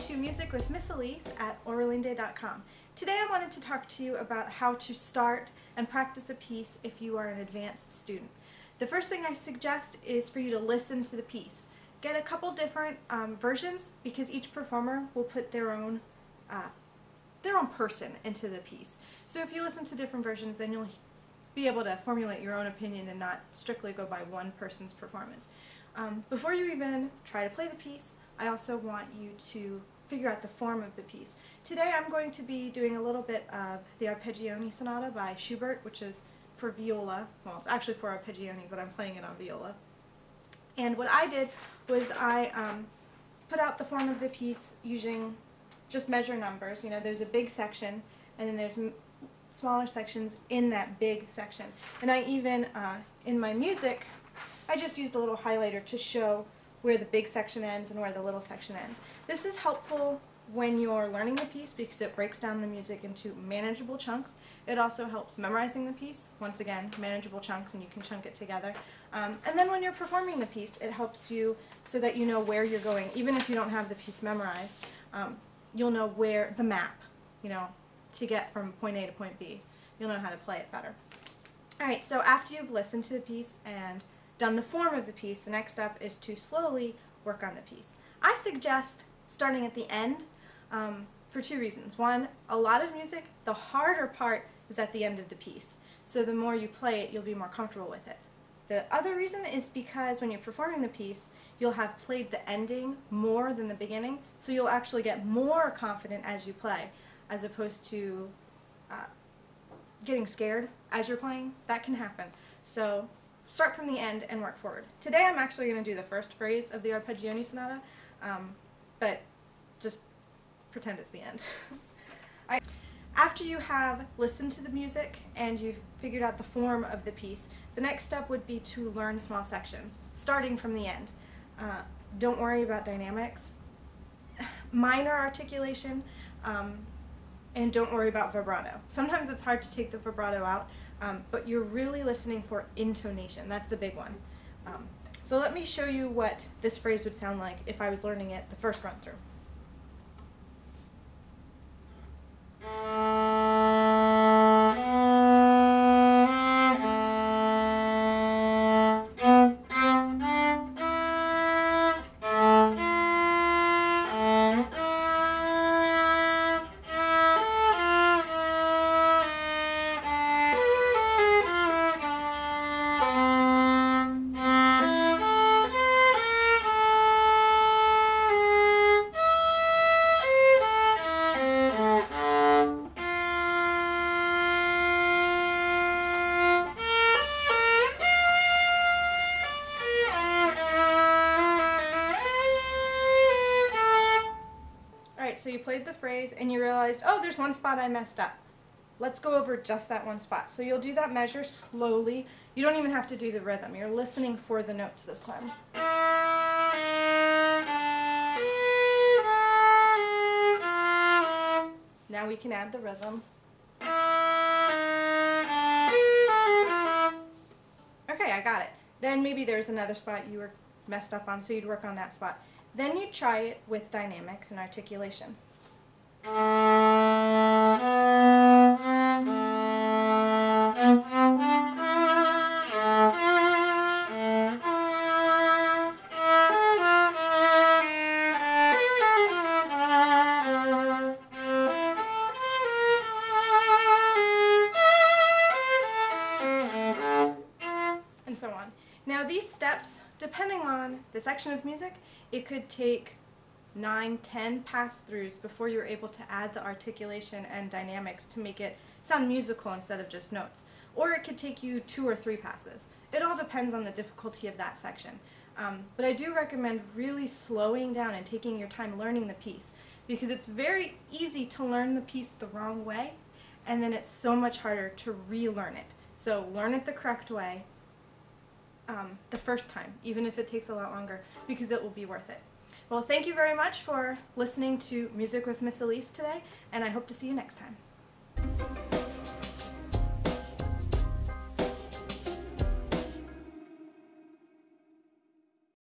to Music with Miss Elise at auralinde.com. Today I wanted to talk to you about how to start and practice a piece if you are an advanced student. The first thing I suggest is for you to listen to the piece. Get a couple different versions because each performer will put their own person into the piece. So if you listen to different versions, then you'll be able to formulate your own opinion and not strictly go by one person's performance. Before you even try to play the piece, I also want you to figure out the form of the piece. Today I'm going to be doing a little bit of the Arpeggione Sonata by Schubert, which is for viola. Well, it's actually for Arpeggione, but I'm playing it on viola. And what I did was I put out the form of the piece using just measure numbers. You know, there's a big section, and then there's smaller sections in that big section. And I even, in my music, I just used a little highlighter to show where the big section ends and where the little section ends. This is helpful when you're learning the piece because it breaks down the music into manageable chunks. It also helps memorizing the piece. Once again, manageable chunks, and you can chunk it together. And then when you're performing the piece, it helps you so that you know where you're going. Even if you don't have the piece memorized, you'll know where the map, you know, to get from point A to point B. You'll know how to play it better. Alright, so after you've listened to the piece and done the form of the piece, the next step is to slowly work on the piece. I suggest starting at the end for two reasons. One, a lot of music, the harder part is at the end of the piece. So the more you play it, you'll be more comfortable with it. The other reason is because when you're performing the piece, you'll have played the ending more than the beginning, so you'll actually get more confident as you play, as opposed to getting scared as you're playing. That can happen. So start from the end and work forward. Today I'm actually going to do the first phrase of the Arpeggione Sonata, but just pretend it's the end. After you have listened to the music and you've figured out the form of the piece, the next step would be to learn small sections, starting from the end. Don't worry about dynamics, minor articulation, and don't worry about vibrato. Sometimes it's hard to take the vibrato out, but you're really listening for intonation. That's the big one. So let me show you what this phrase would sound like if I was learning it the first run through. So you played the phrase and you realized, oh, there's one spot I messed up. Let's go over just that one spot. So you'll do that measure slowly. You don't even have to do the rhythm. You're listening for the notes this time. Now we can add the rhythm. Okay, I got it. Then maybe there's another spot you were messed up on, so you'd work on that spot. Then you try it with dynamics and articulation. And so on. Now these steps, depending on the section of music, it could take 9, 10 pass-throughs before you're able to add the articulation and dynamics to make it sound musical instead of just notes. Or it could take you 2 or 3 passes. It all depends on the difficulty of that section. But I do recommend really slowing down and taking your time learning the piece, because it's very easy to learn the piece the wrong way, and then it's so much harder to relearn it. So learn it the correct way the first time, even if it takes a lot longer, because it will be worth it. Well, thank you very much for listening to Music with Miss Elise today, and I hope to see you next time.